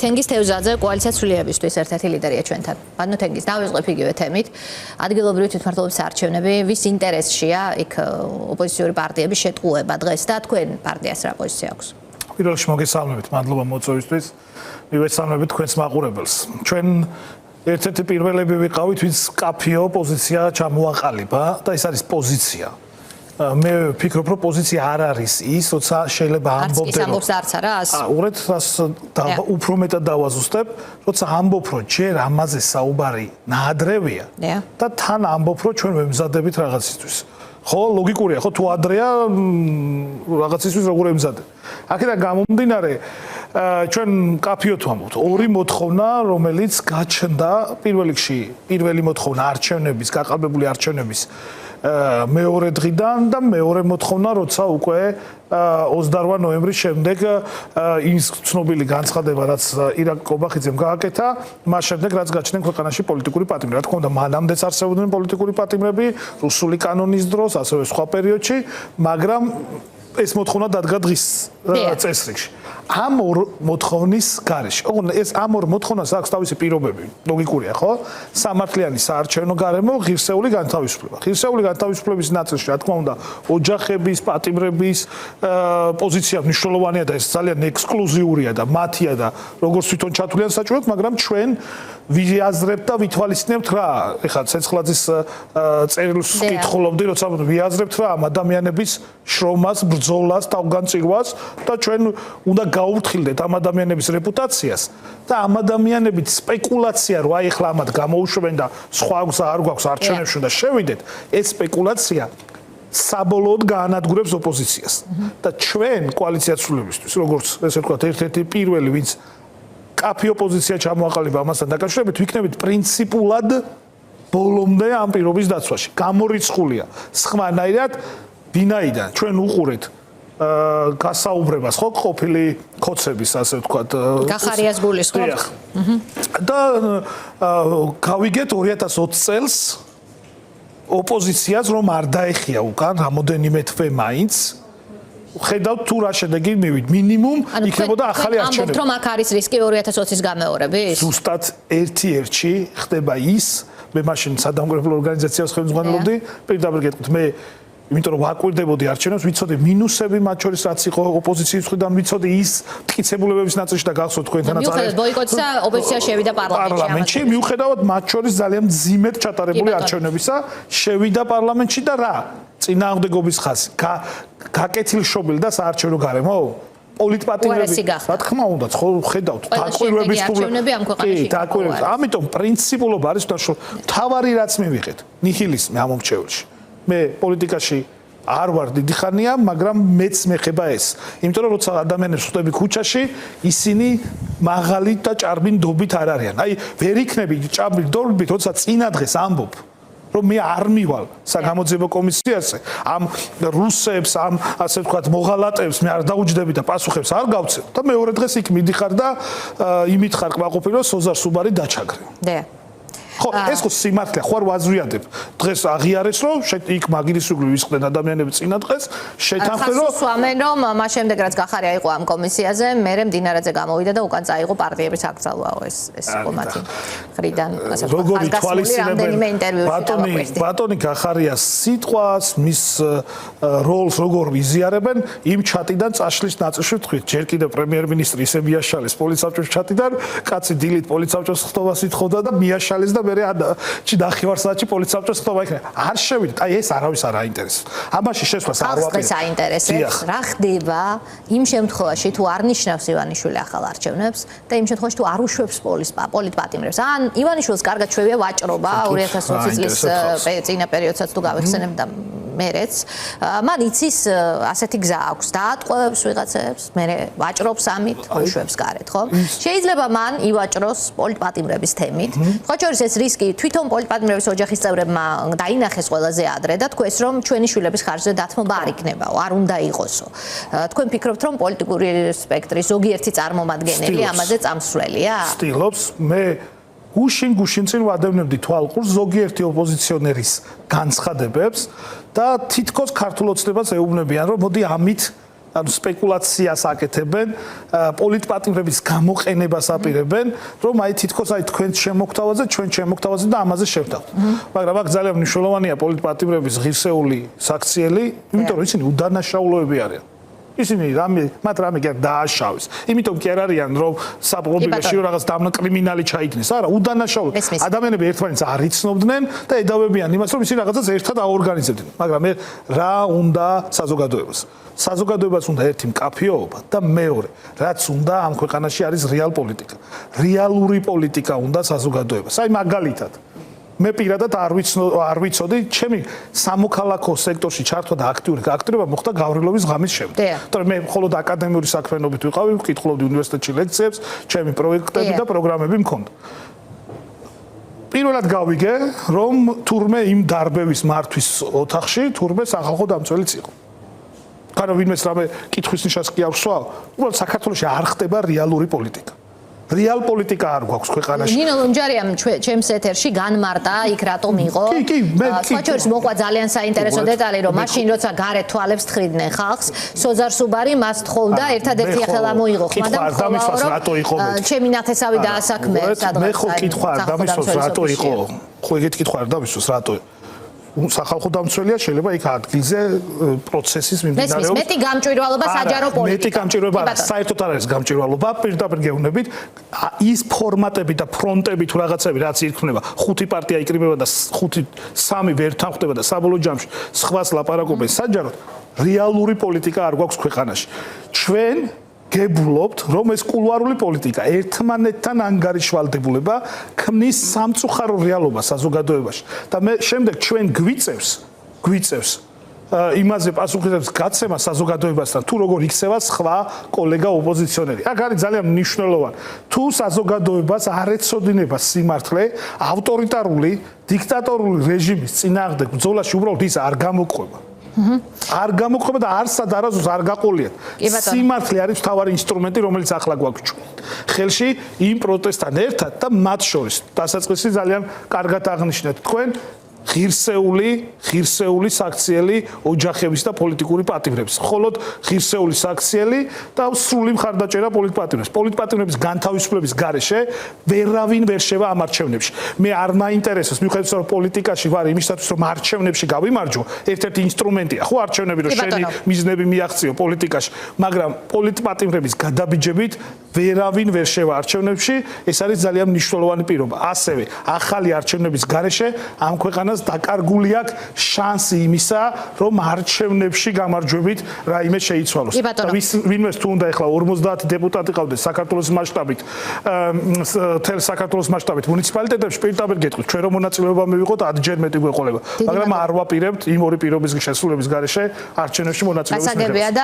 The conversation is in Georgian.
თენგის თევზაძე კოალიცია ცვლილებისთვის ერთ-ერთი ლიდერია ჩვენთან. ბანო თენგის დავიწყებ იგივე თემით. ადგილობრივი თვითმმართველობის არჩევნები ვის ინტერესშია იქ ოპოზიციური პარტიების შეტყუება დღეს და თქვენ პარტიას რა პოზიცია აქვს? პირველ რიგში მოგესალმებით, მადლობა მოწვევისთვის. მივესალმებით თქვენს მაყურებელს. ჩვენ ერთ-ერთი პირველები ვიყავით, ვინც კაფეო პოზიცია ჩამოაყალიბა და ეს არის პოზიცია. მე ვფიქრობ, რომ პოზიცია არ არის ის, როცა შეიძლება ამბობდე. არც ის ამბობს არც არა ასე. უყურეთ, უფრო მეტად დავაზუსტებ, როცა ამბობ, რომ ჯერ ამაზე საუბარი ნაადრევია და თან ამბობ, რომ ჩვენ ვემზადებით რაღაცისთვის. ხო, ლოგიკურია, ხო, თუ ადრეა რაღაცისთვის როგორ ემზადებ. აქედან გამომდინარე, ჩვენ კაფეოთ ვამბობთ, ორი მოთხოვნა, რომელიც გაჩნდა პირველ რიგში, პირველი მოთხოვნა არჩევნების, გაყალბებული არჩევნების მეორე დღიდან და მეორე მოთხოვნა, როცა უკვე 28 ნოემბრის შემდეგ ის ცნობილი განცხადება, რაც ირაკ კობახიძემ გააკეთა, მას შემდეგ რაც გაჩნდნენ ქვეყანაში პოლიტიკური პატიმრები. რა თქმა უნდა, მანამდეც არსებობდნენ პოლიტიკური პატიმრები, რუსული კანონის დროს, ასევე სხვა პერიოდში, მაგრამ ეს მოთხოვნა დადგა დღის წესრიგში. ამ ორ მოთხოვნის გარეშე. ოღონდ ეს ამ ორ მოთხოვნას აქვს თავისი პირობები. ლოგიკურია, ხო? სამართლიანი საარჩევნო გარემო, ღირსეული განთავისუფლება. ღირსეული განთავისუფლების ნაწილში, რა თქმა უნდა, ოჯახების, პატიმრების პოზიცია მნიშვნელოვანია და ეს ძალიან ექსკლუზიურია და მათია და როგორც თვითონ ჩათვლიან საჭიროა, მაგრამ ჩვენ ვიაზრებთ და ვითვალისწინებთ რა. ეხლა ცეცხლაძის წერილს ვკითხულობდი, როცა ვიაზრებთ რა ამ ადამიანების შრომას, ბრძოლას, თავგანწირვას და ჩვენ უნდა გაუფრთხილდეთ ამ ადამიანების რეპუტაციას და ამ ადამიანების სპეკულაცია, რომ აი ეხლა ამათ გამოუშვებენ და სხვა აქვს არ გვაქვს არჩევნებში და შევიდეთ, ეს სპეკულაცია საბოლოოდ გაანადგურებს ოპოზიციას. და ჩვენ კოალიცია ცვლილებისთვის, როგორც ესე ვთქვათ, ერთ-ერთი პირველი, ვინც კაფე ოპოზიცია ჩამოაყალიბა ამასთან დაკავშირებით, ვიქნებით პრინციპულად ბოლომდე ამ პირობის დაცვაში. გამორიცხულია. სხვანაირად, ვინაიდან ჩვენ უყურეთ გასაუბრებას ხო ყოფილი ხოცების ასე ვთქვათ გახარიას გულის ხო და გავიგეთ 2020 წელს ოპოზიციას რომ არ დაეხია უკან რამოდენიმე თვე მაინც ხედავთ თუ რა შედეგი მივიდ მინიმუმ იქნებოდა ახალი არჩევნები. ამბობთ რომ აქ არის რისკი 2020-ის გამეორების? ზუსტად ერთ-ერთი ხდება ის, მე მაშინ სადამკვირვებლო ორგანიზაციას ხელმძღვანელობდი, პირდაპირ გეტყვით მე იმიტომ რომ ვაკვირდებოდი არჩევნებს, ვიცოდი მინუსები მათ შორის რაც იყო ოპოზიციის მხრიდან, ვიცოდი ის მტკიცებულებების ნაწილში და გახსოვთ თქვენთანაც არის. მიუხედავად ბოიკოტისა, ოპოზიცია შევიდა პარლამენტში, მიუხედავად მათ შორის ძალიან მძიმედ ჩატარებული არჩევნებისა, შევიდა პარლამენტში და რა? წინააღმდეგობის ხაზი, გაკეთილშობილი და საარჩევნო გარემო? პოლიტპატიმრები, რა თქმა უნდა, ხო ხედავთ, დაკვირვების არჩევნები ამ ქვეყანაში. დაკვირვების. ამიტომ პრინციპულობა არის და თავარი რაც მივიღეთ, ნიჰილიზმი ამ მომრჩეველში. მე პოლიტიკაში არ ვარ დიდი ხანია, მაგრამ მეც მეხება ეს. იმიტომ რომ როცა ადამიანებს ხვდები ქუჩაში, ისინი მაღალი და ჭარბი ნდობით არ არიან. აი, ვერ იქნები ჭარბი ნდობით, როცა წინა დღეს ამბობ, რომ მე არ მივალ საგამოძიებო კომისიაზე, ამ რუსებს, ამ ასე ვთქვათ, მოღალატეებს მე არ დაუჯდები და პასუხებს არ გავცემ და მეორე დღეს იქ მიდიხარ და იმით ხარ კმაყოფილი, რომ სოზარ სუბარი დაჩაგრე. ხო, ეს ხო სიმართლეა, ხო არ ვაზრიადებ. დღეს აღიარეს, რომ იქ მაგილისუგლი ვისხდნენ ადამიანები წინა დღეს, შეთანხმდნენ, რომ სვამენ, რომ მას შემდეგ რაც გახარია იყო ამ კომისიაზე, მერე მდინარაძე გამოვიდა და უკან წაიღო პარტიების აკრძალვაო ეს იყო მათი მხრიდან, ასე ვთქვათ, რამდენიმე ინტერვიუში. ბატონი გახარიას სიტყვას, მის როლს როგორ იზიარებენ, იმ ჩატიდან წაშლის ნაწილში ვთქვით, ჯერ კიდევ პრემიერ-მინისტრი ისე მიაშალეს პოლიცსაბჭოს ჩატიდან, კაცი დილით პოლიცსაბჭოს ხტობას ითხოვდა და მიაშალეს და მერე ნახევარ საათში პოლიცსაბჭოს ხტობა იქნება. არ შევიდეთ, აი ეს არავის არ აინტერესებს. ამაში შესვლას არ ვაპირებ. ეს აინტერესებს. რა ხდება იმ შემთხვევაში, თუ არ ნიშნავს ივანიშვილი ახალ არჩევნებს და იმ შემთხვევაში თუ არ უშვებს პოლიტპატიმრებს. ან ივანიშვილს კარგად შევია ვაჭრობა 2020 წლის წინა პერიოდსაც თუ გავიხსენებ და მერეც, მან იცის ასეთი გზა აქვს, დაატყვევებს ვიღაცებს, მერე ვაჭრობს ამით, უშვებს გარეთ, ხო? შეიძლება მან ივაჭროს პოლიტპატიმრების თემით. ხო, შორის ეს რისკი თვითონ პოლიტპატიმრების ოჯახის წევრებმა დაინახეს ყველაზე ადრე და თქვეს რომ ჩვენი შვილების ხარჯზე დათმობა არ იქნებაო, არ უნდა იყოსო. თქვენ ფიქრობთ რომ პოლიტიკური სპექტრის ზოგიერთი წარმომადგენელი ამაზე წამსვლელია? ცდილობს, მე გუშინ წინ ვადევნებდი თვალყურს ზოგიერთი ოპოზიციონერის განცხადებებს და თითქოს ქართულ ოცნებას ეუბნებიან რომ მოდი ამით ანუ სპეკულაციას აკეთებენ, პოლიტპატიმრების გამოყენებას აპირებენ, რომ აი თითქოს აი თქვენ შემოგთავაზე, ჩვენ შემოგთავაზე და ამაზე შევთავთ. მაგრამ აქ ძალიან მნიშვნელოვანია პოლიტპატიმრების ღირსეული საქციელი, იმიტომ რომ ისინი უდანაშაულოები არიან. ისინი მათ რამე კი არ დააშავეს. იმიტომ კი არ არიან რომ საპყრობილეში რაღაც დამნა კრიმინალი ჩაიგდეს. არა, უდანაშაულო. ადამიანები ერთმანეთს არ იცნობდნენ და ედავებიან იმას, რომ ისინი რაღაცას ერთად აორგანიზებდნენ. მაგრამ მე რა უნდა საზოგადოებას? საზოგადოებას უნდა ერთი მკაფიოობა და მეორე, რაც უნდა ამ ქვეყანაში არის რეალ პოლიტიკა. რეალური პოლიტიკა უნდა საზოგადოებას. აი მაგალითად მე პირადად არ ვიცოდი, ჩემი სამოქალაქო სექტორში ჩართვა და აქტიურობა მოხდა გავრილობის ღამის შემდეგ. იმიტომ რომ მე მხოლოდ აკადემიური საქმიანობით ვიყავი, ვკითხულობდი უნივერსიტეტში ლექციებს, ჩემი პროექტები და პროგრამები მქონდა. პირველად გავიგე, რომ თურმე იმ დარბევის მართვის ოთახში თურმე სახალხო დამცველიც იყო. კანო ვინმეს რამე კითხვის ნიშანს კი არ ვსვავ, უბრალოდ საქართველოში არ ხდება რეალური პოლიტიკა. რეალ პოლიტიკა არ გვაქვს ქვეყანაში. ნინო ლომჯარიამ ჩემს ეთერში განმარტა იქ რატომ იყო. სხვაჩორის მოყვა ძალიან საინტერესო დეტალი, რომ მაშინ როცა გარეთ თვალებს თხრიდნენ ხალხს, სოზარ სუბარი მას თხოვდა ერთადერთი ახლა მოიღო ხმა და ჩემი ნათესავი დაასაქმე სადღაც. მე ხო კითხვა არ დამისვოს რატო იყო. ხო ეგეთი კითხვა არ დამისვოს რატო. სახალხო დამცველია შეიძლება იქ ადგილზე პროცესის მიმდინარეობა. მეტი გამჭვირვალობა საჯარო პოლიტიკა. მეტი გამჭვირვალობა საერთოდ არ არის გამჭვირვალობა, პირდაპირ გეუბნებით, ის ფორმატები და ფრონტები თუ რაღაცები რაც იქნება, 5 პარტია იკრიბება და 3 ვერ თანხდება და საბოლოო ჯამში სხვას ლაპარაკობენ საჯაროდ, რეალური პოლიტიკა არ გვაქვს ქვეყანაში. ჩვენ გებულობთ, რომ ეს კულუარული პოლიტიკა ერთმანეთთან ანგარიშვალდებულება ქმნის სამწუხარო რეალობას საზოგადოებაში და მე შემდეგ ჩვენ გვიწევს იმაზე პასუხისმგებლობის გაცემა საზოგადოებასთან თუ როგორ იქცევა სხვა კოლეგა ოპოზიციონერი. აქ არის ძალიან მნიშვნელოვანი. თუ საზოგადოებას არ ეცოდინება სიმართლე, ავტორიტარული, დიქტატორული რეჟიმის წინააღმდეგ ბრძოლაში უბრალოდ ის არ გამოყვება. არ გამოყვება და არსად არასდროს არ გაყოლიათ. სიმართლე არის მთავარი ინსტრუმენტი, რომელიც ახლა გვაქვს ხელში იმ პროტესტთან ერთად და მათ შორის დასაწყისი ძალიან კარგად აღნიშნეთ თქვენ ღირსეული საქციელი ოჯახების და პოლიტიკური პატიმრების. მხოლოდ ღირსეული საქციელი და სრული მხარდაჭერა პოლიტპატიმრებს. პოლიტპატიმრების განთავისუფლების გარეშე ვერავინ ვერ შევა ამ არჩევნებში. მე არ მაინტერესებს, მიუხედავად რომ პოლიტიკაში ვარ იმისათვის რომ არჩევნებში გავიმარჯვო, ერთ-ერთი ინსტრუმენტია ხო არჩევნები რომ შენი მიზნები მიაღწიო პოლიტიკაში, მაგრამ პოლიტპატიმრების გადაბიჯებით ვერავინ ვერ შევა არჩევნებში, ეს არის ძალიან მნიშვნელოვანი პირობა. ასევე ახალი არჩევნების გარეშე ამ ქვეყანას დაკარგული აქვს შანსი იმისა, რომ არჩევნებში გამარჯვებით რაიმე შეიცვალოს. და ვინმეს თუ უნდა ეხლა 50 დეპუტატი ყავდეს საქართველოს მასშტაბით, თელ საქართველოს მასშტაბით მუნიციპალიტეტებში პირდაპირ გეტყვით, ჩვენ რომ მონაწილეობა მივიღოთ 10-ჯერ მეტი გვეყოლება. მაგრამ არ ვაპირებთ იმ ორი პირობის შესრულების გარეშე არჩევნებში მონაწილეობის მიღებას.